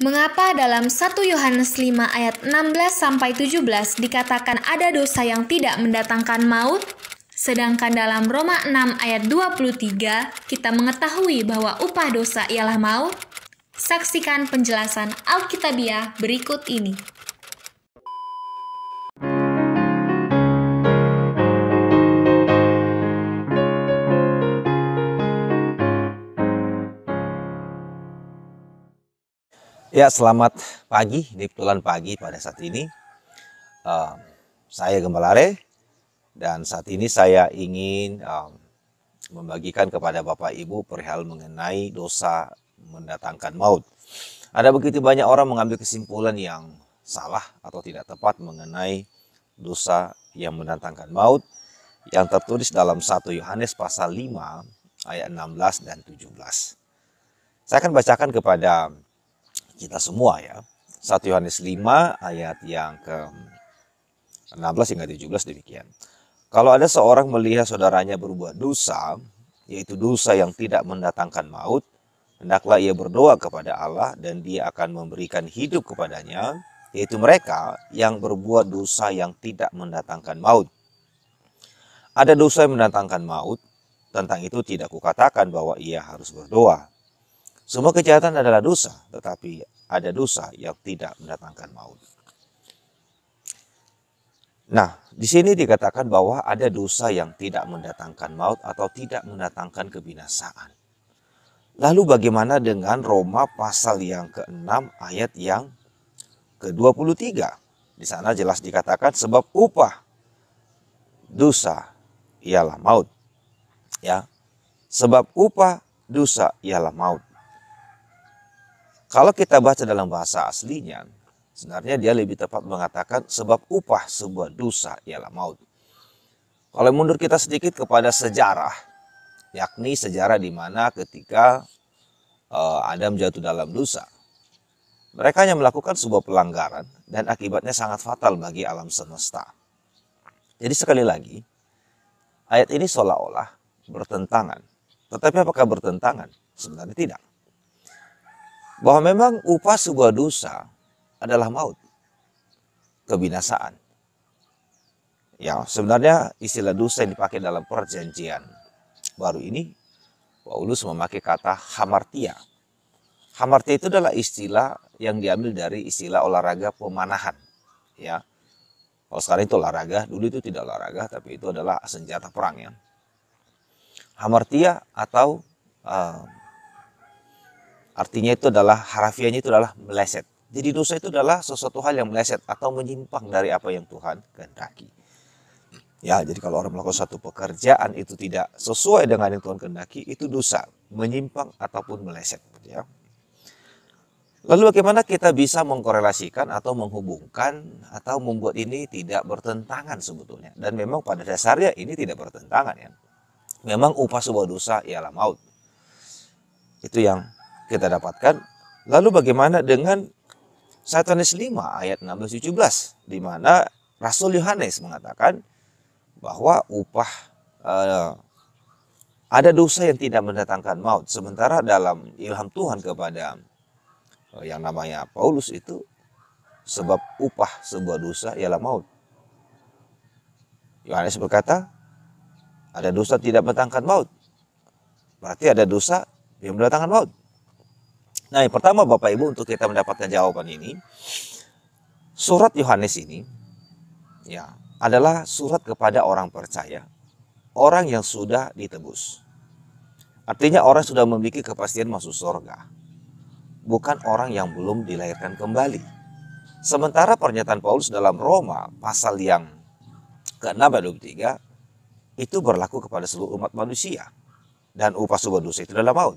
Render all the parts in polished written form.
Mengapa dalam 1 Yohanes 5 ayat 16-17 dikatakan ada dosa yang tidak mendatangkan maut? Sedangkan dalam Roma 6 ayat 23 kita mengetahui bahwa upah dosa ialah maut? Saksikan penjelasan Alkitabiah berikut ini. Ya, selamat pagi. Ini kebetulan pagi pada saat ini. Saya Gembala Are, dan saat ini saya ingin membagikan kepada Bapak Ibu perihal mengenai dosa mendatangkan maut. Ada begitu banyak orang mengambil kesimpulan yang salah atau tidak tepat mengenai dosa yang mendatangkan maut yang tertulis dalam 1 Yohanes pasal 5 ayat 16 dan 17. Saya akan bacakan kepada kita semua ya. 1 Yohanes 5 ayat yang ke-16 hingga 17 demikian. Kalau ada seorang melihat saudaranya berbuat dosa, yaitu dosa yang tidak mendatangkan maut, hendaklah ia berdoa kepada Allah dan Dia akan memberikan hidup kepadanya, yaitu mereka yang berbuat dosa yang tidak mendatangkan maut. Ada dosa yang mendatangkan maut, tentang itu tidak kukatakan bahwa ia harus berdoa. Semua kejahatan adalah dosa, tetapi ada dosa yang tidak mendatangkan maut. Nah, di sini dikatakan bahwa ada dosa yang tidak mendatangkan maut atau tidak mendatangkan kebinasaan. Lalu bagaimana dengan Roma pasal yang ke-6 ayat yang ke-23? Di sana jelas dikatakan sebab upah dosa ialah maut. Ya. Sebab upah dosa ialah maut. Kalau kita baca dalam bahasa aslinya, sebenarnya dia lebih tepat mengatakan sebab upah sebuah dosa ialah maut. Kalau mundur kita sedikit kepada sejarah, yakni sejarah di mana ketika Adam jatuh dalam dosa, mereka hanya melakukan sebuah pelanggaran dan akibatnya sangat fatal bagi alam semesta. Jadi sekali lagi, ayat ini seolah-olah bertentangan. Tetapi apakah bertentangan? Sebenarnya tidak. Bahwa memang upah sebuah dosa adalah maut, kebinasaan. Ya, sebenarnya istilah dosa yang dipakai dalam perjanjian baru ini, Paulus memakai kata hamartia. Hamartia itu adalah istilah yang diambil dari istilah olahraga pemanahan. Ya, kalau sekarang itu olahraga, dulu itu tidak olahraga, tapi itu adalah senjata perang ya. Hamartia atau artinya itu adalah, harafiahnya itu adalah meleset. Jadi dosa itu adalah sesuatu hal yang meleset atau menyimpang dari apa yang Tuhan kehendaki. Ya, jadi kalau orang melakukan satu pekerjaan itu tidak sesuai dengan yang Tuhan kehendaki, itu dosa, menyimpang ataupun meleset. Ya. Lalu bagaimana kita bisa mengkorelasikan atau menghubungkan atau membuat ini tidak bertentangan sebetulnya? Dan memang pada dasarnya ini tidak bertentangan ya. Memang upah sebuah dosa ialah maut. Itu yang kita dapatkan. Lalu bagaimana dengan 1 Yohanes 5 ayat 16-17, di mana Rasul Yohanes mengatakan bahwa upah ada dosa yang tidak mendatangkan maut, sementara dalam ilham Tuhan kepada yang namanya Paulus itu sebab upah sebuah dosa ialah maut. Yohanes berkata ada dosa tidak mendatangkan maut, berarti ada dosa yang mendatangkan maut. Nah, yang pertama Bapak Ibu, untuk kita mendapatkan jawaban ini, surat Yohanes ini ya adalah surat kepada orang percaya, orang yang sudah ditebus. Artinya orang sudah memiliki kepastian masuk surga, bukan orang yang belum dilahirkan kembali. Sementara pernyataan Paulus dalam Roma pasal yang ke-6 ayat 23 itu berlaku kepada seluruh umat manusia, dan upah sebuah dosa itu adalah maut.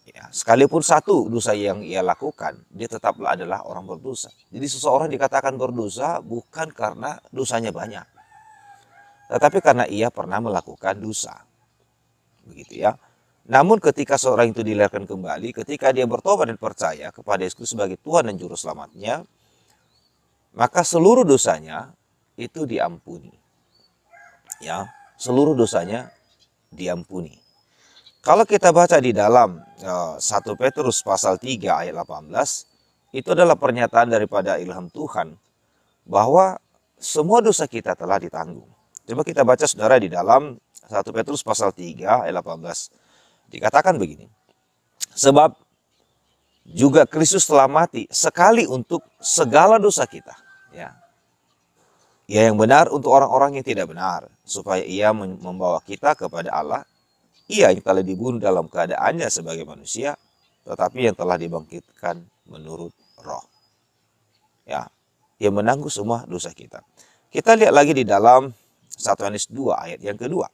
Ya, sekalipun satu dosa yang ia lakukan, dia tetaplah adalah orang berdosa. Jadi seseorang dikatakan berdosa bukan karena dosanya banyak, tetapi karena ia pernah melakukan dosa. Begitu ya. Namun ketika seorang itu dilahirkan kembali, ketika dia bertobat dan percaya kepada Yesus sebagai Tuhan dan Juru Selamatnya, maka seluruh dosanya itu diampuni. Ya, seluruh dosanya diampuni. Kalau kita baca di dalam 1 Petrus pasal 3 ayat 18, itu adalah pernyataan daripada ilham Tuhan bahwa semua dosa kita telah ditanggung. Coba kita baca saudara di dalam 1 Petrus pasal 3 ayat 18. Dikatakan begini, sebab juga Kristus telah mati sekali untuk segala dosa kita. Ya. Ia yang benar untuk orang-orang yang tidak benar, supaya ia membawa kita kepada Allah. Ia yang telah dibunuh dalam keadaannya sebagai manusia, tetapi yang telah dibangkitkan menurut roh. Ya, ia menanggung semua dosa kita. Kita lihat lagi di dalam 1 Yohanes 2 ayat yang kedua.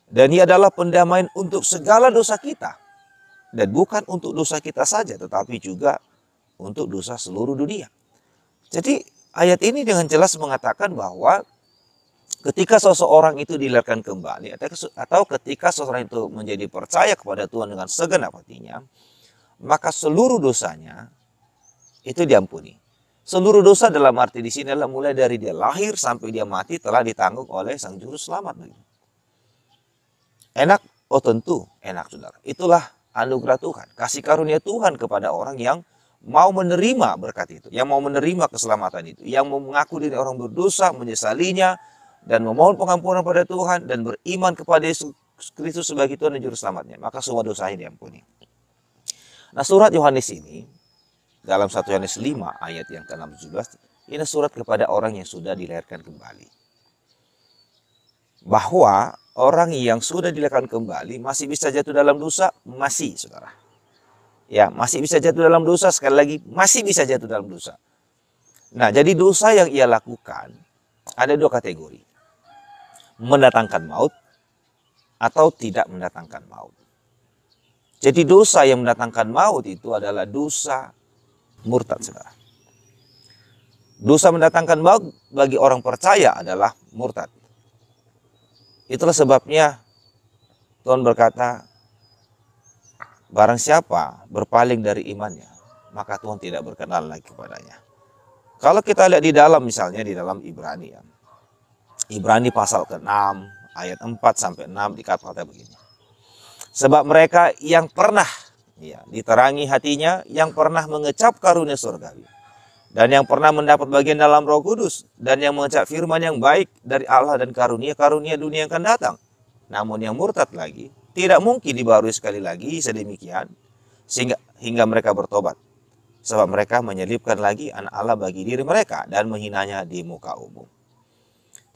Dan ia adalah pendamaian untuk segala dosa kita. Dan bukan untuk dosa kita saja, tetapi juga untuk dosa seluruh dunia. Jadi ayat ini dengan jelas mengatakan bahwa ketika seseorang itu dilahirkan kembali atau ketika seseorang itu menjadi percaya kepada Tuhan dengan segenap hatinya, maka seluruh dosanya itu diampuni. Seluruh dosa dalam arti di sini adalah mulai dari dia lahir sampai dia mati telah ditanggung oleh Sang Juru Selamat. Enak? Oh tentu enak saudara. Itulah anugerah Tuhan, kasih karunia Tuhan kepada orang yang mau menerima berkat itu, yang mau menerima keselamatan itu, yang mau mengaku diri orang berdosa, menyesalinya, dan memohon pengampunan pada Tuhan, dan beriman kepada Yesus Kristus sebagai Tuhan dan Juru Selamatnya, maka semua dosanya diampuni. Nah, surat Yohanes ini, dalam 1 Yohanes 5 ayat yang ke-17, ini surat kepada orang yang sudah dilahirkan kembali. Bahwa orang yang sudah dilahirkan kembali masih bisa jatuh dalam dosa, masih saudara. Ya, masih bisa jatuh dalam dosa, sekali lagi masih bisa jatuh dalam dosa. Nah, jadi dosa yang ia lakukan ada dua kategori. Mendatangkan maut atau tidak mendatangkan maut. Jadi dosa yang mendatangkan maut itu adalah dosa murtad, saudara. Dosa mendatangkan maut bagi orang percaya adalah murtad. Itulah sebabnya Tuhan berkata, barang siapa berpaling dari imannya, maka Tuhan tidak berkenan lagi kepadanya. Kalau kita lihat di dalam, misalnya di dalam Ibrani, ya. Ibrani pasal ke-6 ayat 4 sampai 6 dikatakan begini. Sebab mereka yang pernah diterangi hatinya, yang pernah mengecap karunia surgawi, dan yang pernah mendapat bagian dalam Roh Kudus, dan yang mengecap firman yang baik dari Allah dan karunia-karunia dunia yang akan datang. Namun yang murtad lagi, tidak mungkin dibarui sekali lagi sedemikian hingga mereka bertobat. Sebab mereka menyelipkan lagi anak Allah bagi diri mereka dan menghinanya di muka umum.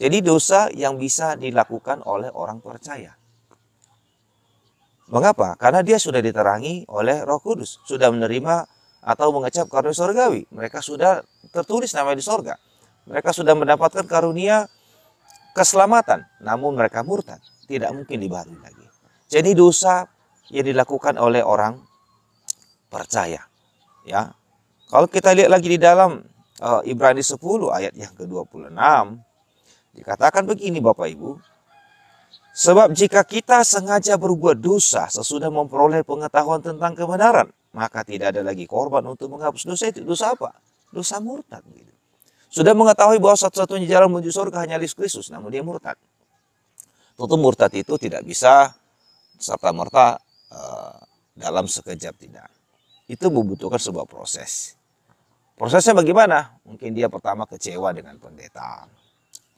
Jadi dosa yang bisa dilakukan oleh orang percaya. Mengapa? Karena dia sudah diterangi oleh Roh Kudus, sudah menerima atau mengecap karunia surgawi. Mereka sudah tertulis namanya di sorga. Mereka sudah mendapatkan karunia keselamatan, namun mereka murtad, tidak mungkin dibarui lagi. Jadi dosa yang dilakukan oleh orang percaya. Ya, kalau kita lihat lagi di dalam Ibrani 10 ayat yang ke-26, dikatakan begini Bapak Ibu. Sebab jika kita sengaja berbuat dosa sesudah memperoleh pengetahuan tentang kebenaran, maka tidak ada lagi korban untuk menghapus dosa itu. Dosa apa? Dosa murtad. Sudah mengetahui bahwa satu-satunya jalan menuju surga hanya Yesus Kristus, namun dia murtad. Tentu murtad itu tidak bisa serta-merta dalam sekejap, tidak. Itu membutuhkan sebuah proses. Prosesnya bagaimana? Mungkin dia pertama kecewa dengan pendeta,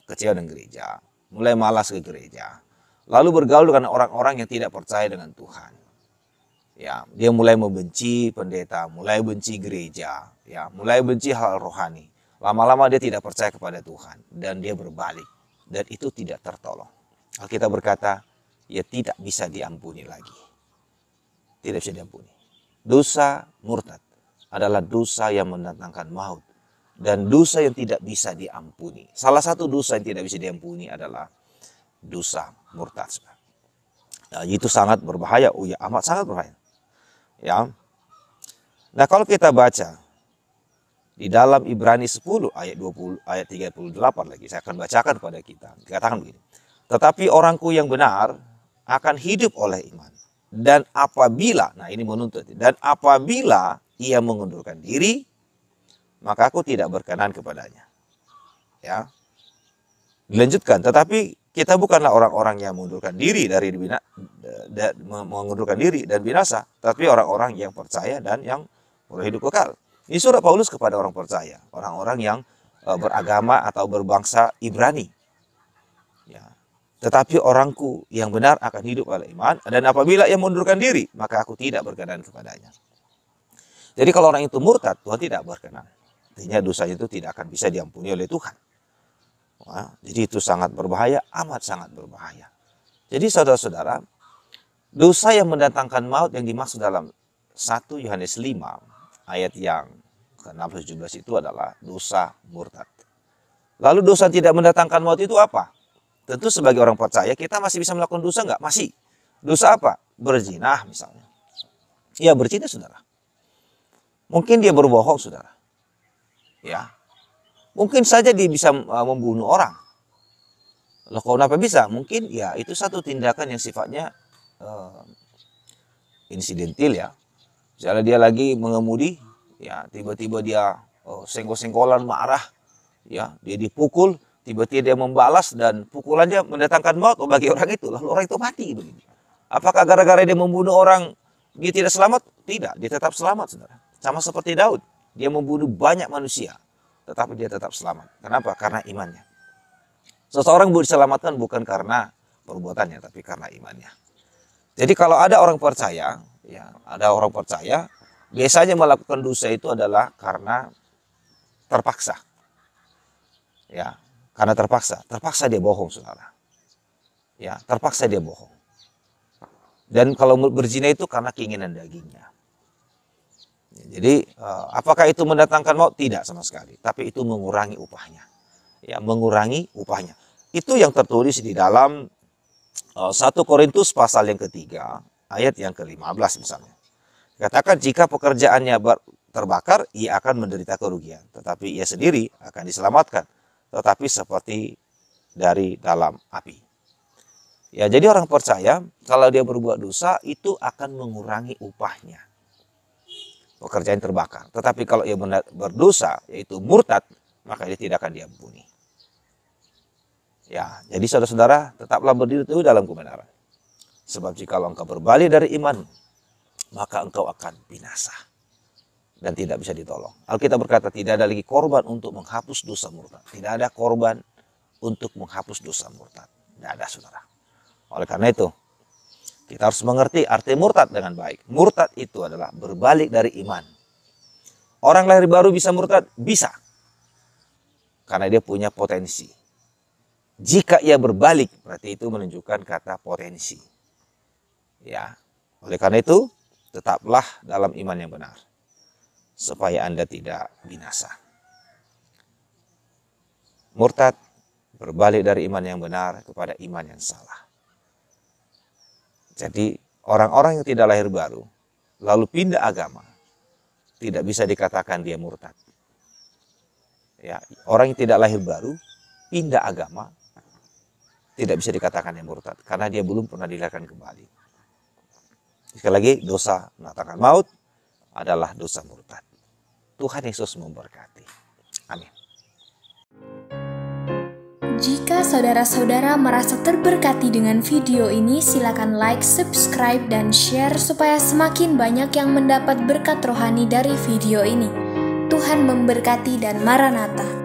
kecewa dengan gereja, mulai malas ke gereja, lalu bergaul dengan orang-orang yang tidak percaya dengan Tuhan. Ya, dia mulai membenci pendeta, mulai benci gereja, ya, mulai benci hal rohani. Lama-lama dia tidak percaya kepada Tuhan dan dia berbalik, dan itu tidak tertolong. Alkitab berkata, ya tidak bisa diampuni lagi. Tidak bisa diampuni. Dosa murtad adalah dosa yang mendatangkan maut dan dosa yang tidak bisa diampuni. Salah satu dosa yang tidak bisa diampuni adalah dosa murtad. Nah, itu sangat berbahaya. Oh ya, amat sangat berbahaya. Ya. Nah, kalau kita baca di dalam Ibrani 10 ayat 20 ayat 38 lagi, saya akan bacakan kepada kita. Dikatakan begini. Tetapi orangku yang benar akan hidup oleh iman. Dan apabila, nah ini menuntut, dan apabila ia mengundurkan diri, maka aku tidak berkenan kepadanya. Ya. Dilanjutkan, tetapi kita bukanlah orang-orang yang mengundurkan diri dan binasa, tapi orang-orang yang percaya dan yang berhidup kekal. Ini surat Paulus kepada orang percaya, orang-orang yang beragama atau berbangsa Ibrani. Ya. Tetapi orangku yang benar akan hidup oleh iman, dan apabila ia mengundurkan diri, maka aku tidak berkenan kepadanya. Jadi kalau orang itu murtad, Tuhan tidak berkenan. Artinya dosanya itu tidak akan bisa diampuni oleh Tuhan. Wah, jadi itu sangat berbahaya, amat sangat berbahaya. Jadi saudara-saudara, dosa yang mendatangkan maut yang dimaksud dalam 1 Yohanes 5 ayat yang ke-16-17 itu adalah dosa murtad. Lalu dosa tidak mendatangkan maut itu apa? Tentu sebagai orang percaya kita masih bisa melakukan dosa enggak? Masih. Dosa apa? Berzina misalnya. Ya, berzina saudara. Mungkin dia berbohong saudara. Ya. Mungkin saja dia bisa membunuh orang. Loh, kok kenapa bisa? Mungkin ya itu satu tindakan yang sifatnya insidentil ya. Misalnya dia lagi mengemudi, ya tiba-tiba dia senggol-senggolan marah, ya dia dipukul, tiba-tiba dia membalas dan pukulannya mendatangkan maut bagi orang itu. Lalu orang itu mati begini. Apakah gara-gara dia membunuh orang dia tidak selamat? Tidak, dia tetap selamat saudara. Sama seperti Daud, dia membunuh banyak manusia. Tetapi dia tetap selamat. Kenapa? Karena imannya. Seseorang diselamatkan bukan karena perbuatannya, tapi karena imannya. Jadi kalau ada orang percaya, ya ada orang percaya, biasanya melakukan dosa itu adalah karena terpaksa. Ya, karena terpaksa dia bohong, saudara. Ya, terpaksa dia bohong. Dan kalau berzina itu karena keinginan dagingnya. Jadi apakah itu mendatangkan maut? Tidak sama sekali. Tapi itu mengurangi upahnya. Ya, mengurangi upahnya. Itu yang tertulis di dalam 1 Korintus pasal yang ketiga, ayat yang ke-15 misalnya. Katakan jika pekerjaannya terbakar, ia akan menderita kerugian. Tetapi ia sendiri akan diselamatkan. Tetapi seperti dari dalam api. Ya, jadi orang percaya kalau dia berbuat dosa itu akan mengurangi upahnya. Pekerjaan terbakar. Tetapi kalau ia berdosa, yaitu murtad, maka dia tidak akan diampuni. Ya, jadi saudara-saudara tetaplah berdiri teguh dalam kebenaran. Sebab jika engkau berbalik dari iman, maka engkau akan binasa dan tidak bisa ditolong. Alkitab berkata tidak ada lagi korban untuk menghapus dosa murtad. Tidak ada korban untuk menghapus dosa murtad. Tidak ada saudara. Oleh karena itu, kita harus mengerti arti murtad dengan baik. Murtad itu adalah berbalik dari iman. Orang lahir baru bisa murtad? Bisa. Karena dia punya potensi. Jika ia berbalik, berarti itu menunjukkan kata potensi. Ya. Oleh karena itu, tetaplah dalam iman yang benar. Supaya Anda tidak binasa. Murtad berbalik dari iman yang benar kepada iman yang salah. Jadi orang-orang yang tidak lahir baru lalu pindah agama tidak bisa dikatakan dia murtad. Ya, orang yang tidak lahir baru pindah agama tidak bisa dikatakan dia murtad karena dia belum pernah dilahirkan kembali. Sekali lagi, dosa mendatangkan maut adalah dosa murtad. Tuhan Yesus memberkati. Amin. Jika saudara-saudara merasa terberkati dengan video ini, silakan like, subscribe, dan share supaya semakin banyak yang mendapat berkat rohani dari video ini. Tuhan memberkati dan Maranatha.